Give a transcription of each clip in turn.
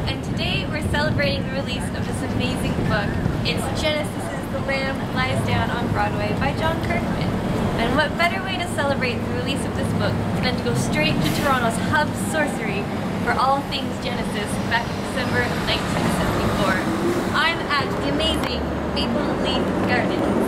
and today we're celebrating the release of this amazing book. It's Genesis' The Lamb Lies Down on Broadway by Jon Kirkman. And what better way to celebrate the release of this book than to go straight to Toronto's hub sorcery for all things Genesis back in December 1974. I'm at the amazing Maple Leaf Gardens.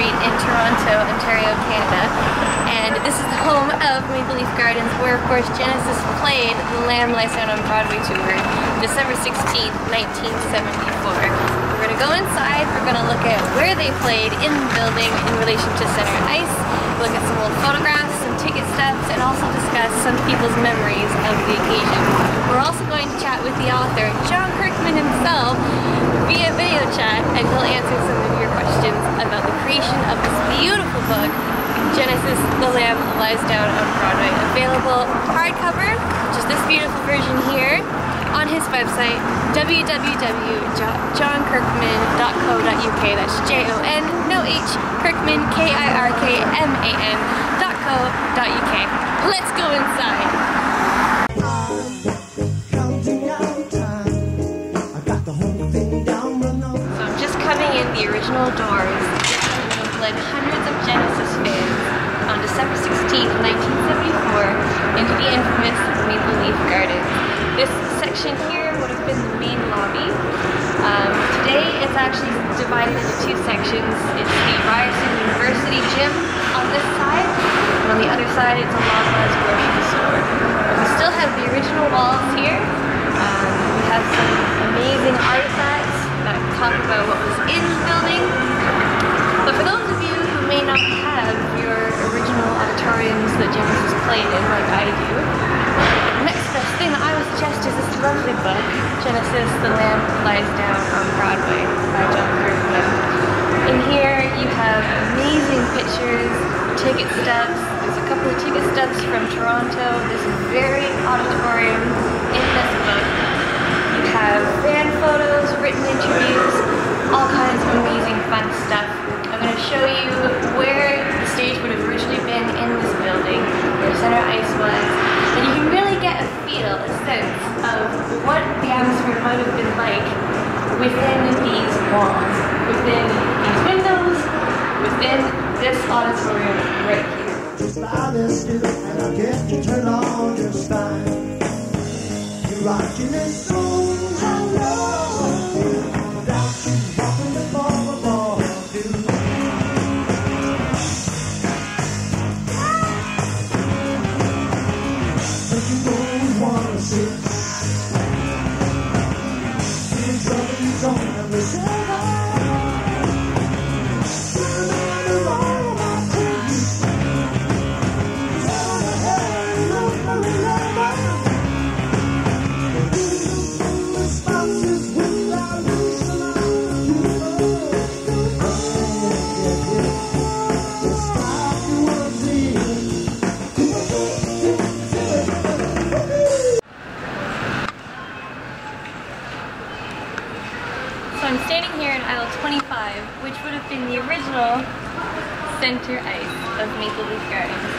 In Toronto, Ontario, Canada, and this is the home of Maple Leaf Gardens, where of course Genesis played The Lamb Lies Down on Broadway tour December 16th, 1974. We're going to go inside, we're going to look at where they played in the building in relation to center ice, look at some old photographs, some ticket stubs, and also discuss some people's memories of the occasion. We're also going to chat with the author, Jon Kirkman himself, via video chat, and he'll answer some of your questions about the creation of this beautiful book, Genesis, The Lamb Lies Down on Broadway. Available hardcover, which is this beautiful version here, on his website, www.jonkirkman.co.uk. That's Jon, no H, Kirkman, Kirkman.co.uk. Let's go inside. In the original doors, which would have led hundreds of Genesis fans on December 16th, 1974 into the infamous Maple Leaf Gardens. This section here would have been the main lobby. Today it's actually divided into two sections. It's the Ryerson University gym on this side, and on the other side it's a Loblaws grocery store. We still have the original walls here. We have some amazing artifacts that talk about what was in the building. But for those of you who may not have your original auditoriums that Genesis played in like I do, the next best thing that I would suggest is this lovely book, Genesis, The Lamb Lies Down on Broadway by Jon Kirkman. In here you have amazing pictures, ticket stubs. There's a couple of ticket stubs from Toronto, this very auditorium in this book. You have fan photos, written interviews, all kinds of amazing fun stuff. I'm going to show you where the stage would have originally been in this building, where center ice was, and you can really get a feel, a sense of what the atmosphere might have been like within these walls, within these windows, within this auditorium right here. And I'll get you turned on just fine. You're rocking and soul. I'm standing here in aisle 25, which would have been the original center ice of Maple Leaf Gardens.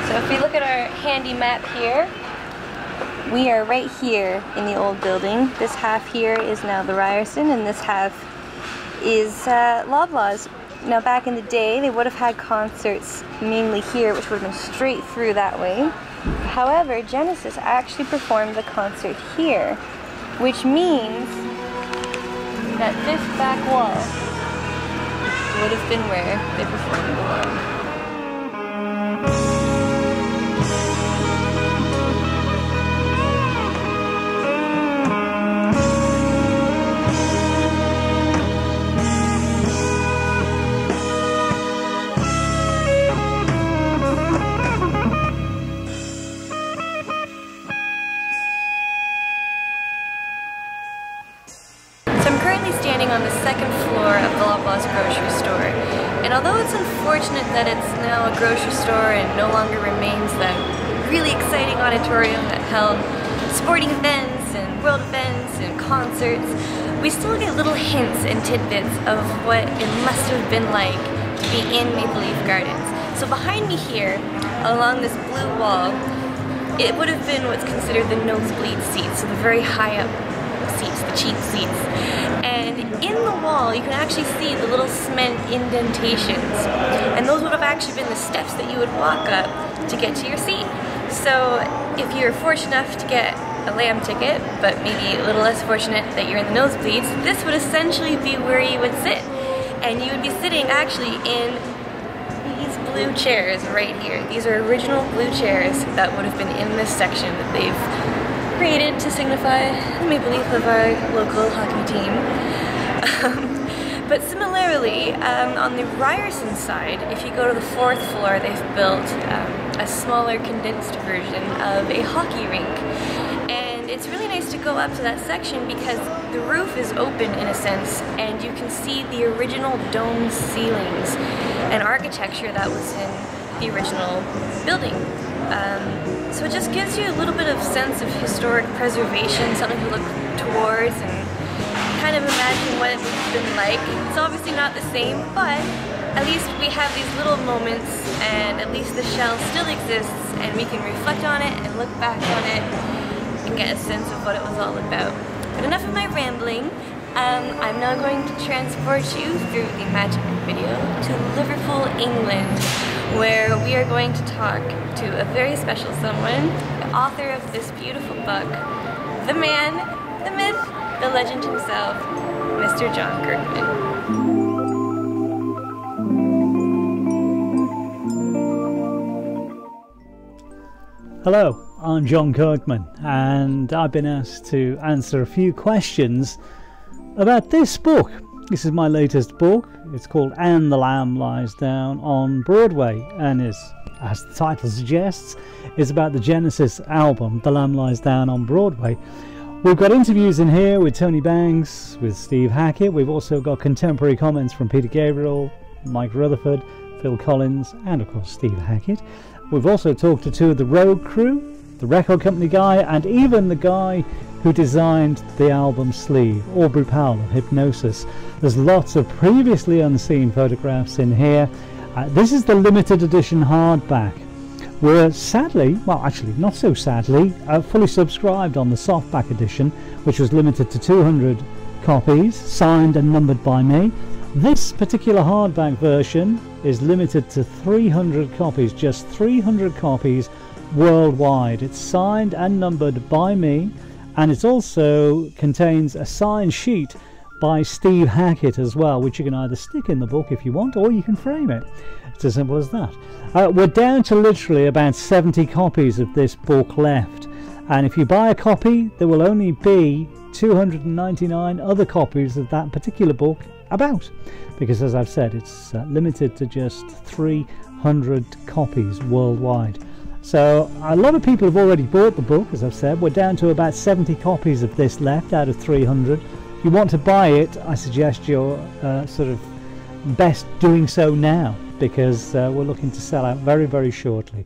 So if we look at our handy map here, we are right here in the old building. This half here is now the Ryerson, and this half is Loblaws. Now back in the day, they would have had concerts mainly here, which would have been straight through that way. However, Genesis actually performed the concert here, which means that this back wall would have been where they performed below. although it's unfortunate that it's now a grocery store and no longer remains that really exciting auditorium that held sporting events and world events and concerts, we still get little hints and tidbits of what it must have been like to be in Maple Leaf Gardens. So behind me here, along this blue wall, it would have been what's considered the nosebleed seats, so the very high up seats, the cheap seats. And in the wall, you can actually see the little cement indentations. And those would have actually been the steps that you would walk up to get to your seat. So if you're fortunate enough to get a lamb ticket, but maybe a little less fortunate that you're in the nosebleeds, this would essentially be where you would sit. And you would be sitting actually in these blue chairs right here. These are original blue chairs that would have been in this section that they've created to signify the maple leaf of our local hockey team. But similarly, on the Ryerson side, if you go to the 4th floor, they've built a smaller condensed version of a hockey rink. And it's really nice to go up to that section because the roof is open in a sense, and you can see the original dome ceilings and architecture that was in the original building. So it just gives you a little bit of sense of historic preservation, something to look towards and kind of imagine what it would have been like. It's obviously not the same, but at least we have these little moments, and at least the shell still exists, and we can reflect on it and look back on it and get a sense of what it was all about. But enough of my rambling. I'm now going to transport you through the magic video to Liverpool, England, where we are going to talk to a very special someone, the author of this beautiful book, the man, the myth, the legend himself, Mr. Jon Kirkman. Hello, I'm Jon Kirkman, and I've been asked to answer a few questions about this book. This is my latest book. It's called And the Lamb Lies Down on Broadway, and is, as the title suggests, is about the Genesis album, The Lamb Lies Down on Broadway. We've got interviews in here with Tony Banks, with Steve Hackett. We've also got contemporary comments from Peter Gabriel, Mike Rutherford, Phil Collins, and of course Steve Hackett. We've also talked to two of the road crew, the record company guy, and even the guy who designed the album sleeve, Aubrey Powell of Hypnosis. There's lots of previously unseen photographs in here. This is the limited edition hardback. We're sadly, well actually not so sadly, fully subscribed on the softback edition, which was limited to 200 copies, signed and numbered by me. This particular hardback version is limited to 300 copies, just 300 copies worldwide. It's signed and numbered by me, and it also contains a signed sheet by Steve Hackett as well, which you can either stick in the book if you want, or you can frame it. It's as simple as that. We're down to literally about 70 copies of this book left, and if you buy a copy, there will only be 299 other copies of that particular book about, because as I've said, it's limited to just 300 copies worldwide. So a lot of people have already bought the book. As I've said, we're down to about 70 copies of this left out of 300. If you want to buy it, I suggest you're sort of best doing so now, because we're looking to sell out very, very shortly.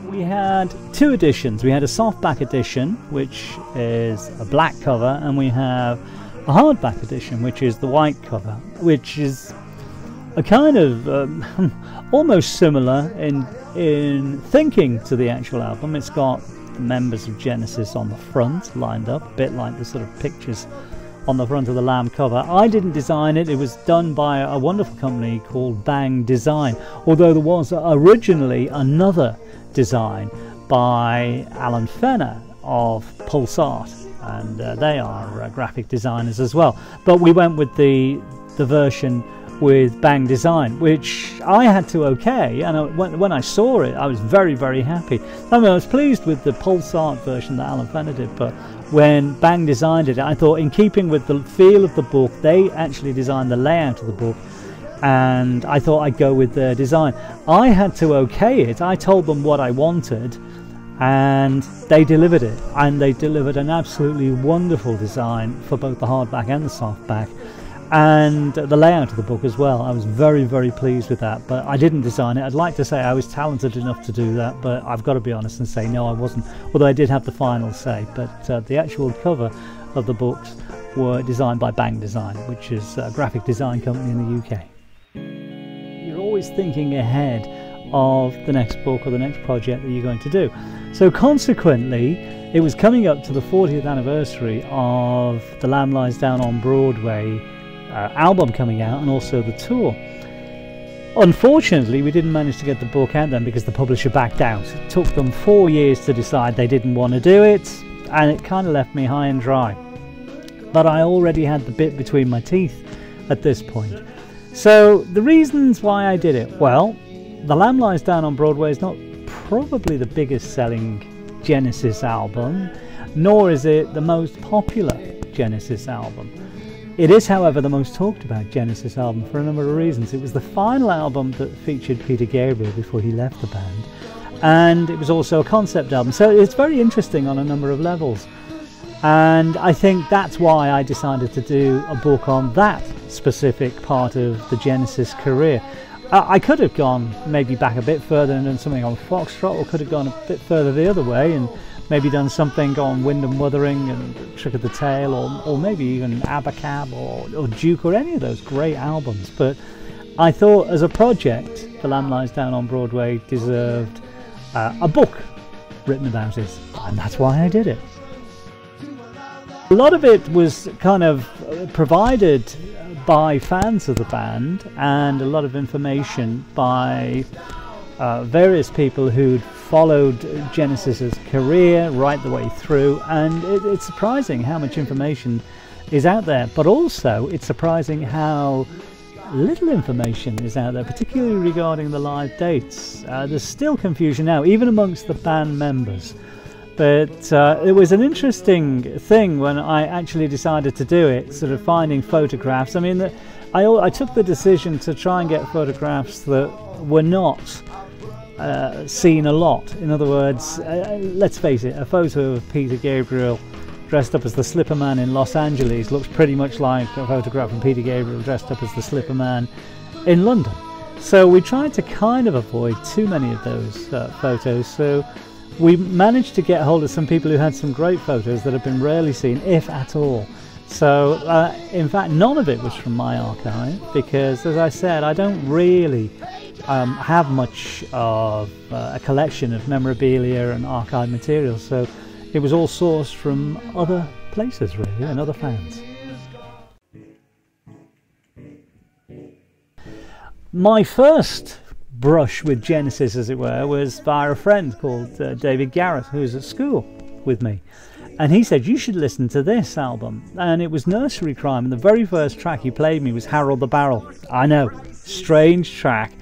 We had two editions. We had a softback edition, which is a black cover, and we have a hardback edition, which is the white cover, which is a kind of almost similar in thinking to the actual album. It's got the members of Genesis on the front lined up, a bit like the sort of pictures on the front of the Lamb cover. I didn't design it. It was done by a wonderful company called Bang Design, although there was originally another design by Alan Fenner of Pulsart, and they are graphic designers as well. But we went with the version with Bang Design, which I had to okay, and when I saw it, I was very, very happy. I mean, I was pleased with the Pulsart version that Alan Fenner did, but when Bang designed it, I thought, in keeping with the feel of the book, they actually designed the layout of the book, and I thought I'd go with their design. I had to okay it. I told them what I wanted, and they delivered it, and they delivered an absolutely wonderful design for both the hardback and the softback. and the layout of the book as well. I was very, very pleased with that, but I didn't design it. I'd like to say I was talented enough to do that, but I've got to be honest and say no, I wasn't, although I did have the final say. But the actual cover of the books were designed by Bang Design, which is a graphic design company in the UK. You're always thinking ahead of the next book or the next project that you're going to do. So consequently, it was coming up to the 40th anniversary of The Lamb Lies Down on Broadway album coming out, and also the tour. Unfortunately, we didn't manage to get the book out then because the publisher backed out. It took them 4 years to decide they didn't want to do it, and it kind of left me high and dry. But I already had the bit between my teeth at this point. So the reasons why I did it, well, The Lamb Lies Down on Broadway is not probably the biggest selling Genesis album, nor is it the most popular Genesis album. It is, however, the most talked about Genesis album for a number of reasons. It was the final album that featured Peter Gabriel before he left the band, and it was also a concept album, so it's very interesting on a number of levels. And I think that's why I decided to do a book on that specific part of the Genesis career. I could have gone maybe back a bit further and done something on Foxtrot, or could have gone a bit further the other way and maybe done something on Wyndham Wuthering and Trick of the Tail, or maybe even Abacab or Duke, or any of those great albums. But I thought as a project, The Lamb Lies Down on Broadway deserved a book written about it, and that's why I did it. A lot of it was kind of provided by fans of the band, and a lot of information by various people who'd followed Genesis's career right the way through, and it's surprising how much information is out there, but also it's surprising how little information is out there, particularly regarding the live dates. There's still confusion now, even amongst the band members. But it was an interesting thing when I actually decided to do it, sort of finding photographs. I mean, I took the decision to try and get photographs that were not seen a lot. In other words, let's face it, a photo of Peter Gabriel dressed up as the Slipper Man in Los Angeles looks pretty much like a photograph of Peter Gabriel dressed up as the Slipper Man in London. So we tried to kind of avoid too many of those photos. So we managed to get hold of some people who had some great photos that have been rarely seen, if at all. So in fact, none of it was from my archive, because as I said, I don't really have much of a collection of memorabilia and archive material, so it was all sourced from other places really, and other fans. My first brush with Genesis, as it were, was via a friend called David Garrett, who's at school with me, and he said, you should listen to this album. And it was Nursery Crime, and the very first track he played me was Harold the Barrel. I know, strange track,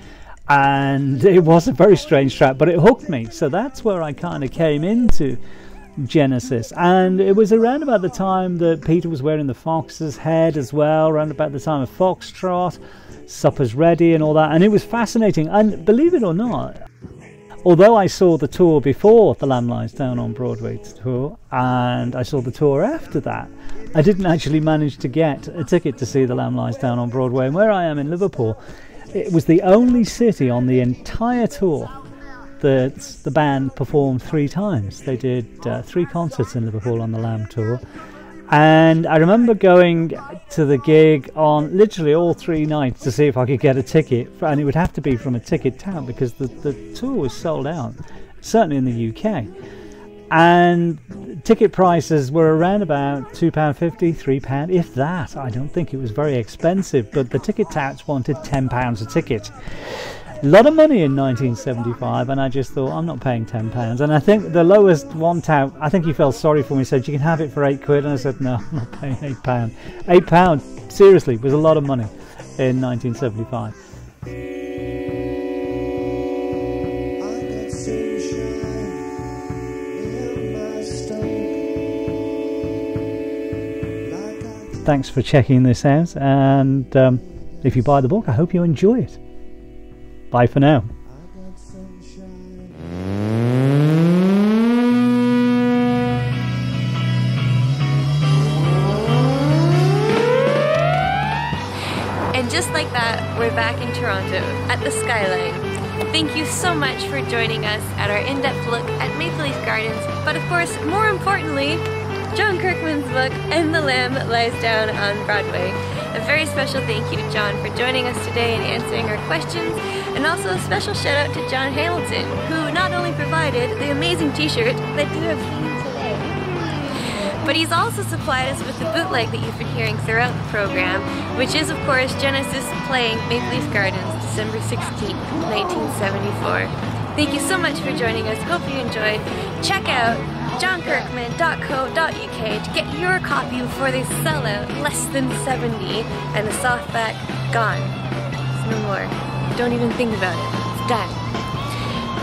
and it was a very strange track, but it hooked me. So that's where I kind of came into Genesis, and it was around about the time that Peter was wearing the fox's head as well, around about the time of Foxtrot, Supper's Ready and all that, and it was fascinating. And believe it or not, although I saw the tour before The Lamb Lies Down on Broadway tour, and I saw the tour after that, I didn't actually manage to get a ticket to see The Lamb Lies Down on Broadway. And where I am in Liverpool, it was the only city on the entire tour that the band performed 3 times. They did 3 concerts in Liverpool on the Lamb tour. And I remember going to the gig on literally all 3 nights to see if I could get a ticket, and it would have to be from a ticket tout because the tour was sold out, certainly in the UK. And ticket prices were around about £2.50, £3, if that. I don't think it was very expensive, but the ticket touts wanted £10 a ticket. A lot of money in 1975, and I just thought, I'm not paying £10. And I think the lowest one tout, I think he felt sorry for me, said, you can have it for £8, and I said, no, I'm not paying £8. £8, seriously, was a lot of money in 1975. Thanks for checking this out, and if you buy the book, I hope you enjoy it. Bye for now. just like that, we're back in Toronto, at the Skyline. Thank you so much for joining us at our in-depth look at Maple Leaf Gardens, but of course, more importantly, Jon Kirkman's book, And the Lamb That Lies Down on Broadway. A very special thank you to Jon for joining us today and answering our questions, and also a special shout out to John Hamilton, who not only provided the amazing t-shirt that you have seen today, but he's also supplied us with the bootleg that you've been hearing throughout the program, which is of course Genesis playing Maple Leaf Gardens, December 16th, 1974. Thank you so much for joining us, hope you enjoyed. Check out jonkirkman.co.uk to get your copy before they sell out, less than 70, and the softback gone. There's no more. Don't even think about it. It's done.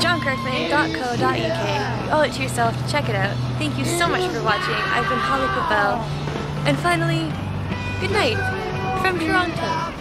jonkirkman.co.uk. You owe it to yourself to check it out. Thank you so much for watching. I've been Holly Quibell. And finally, good night from Toronto.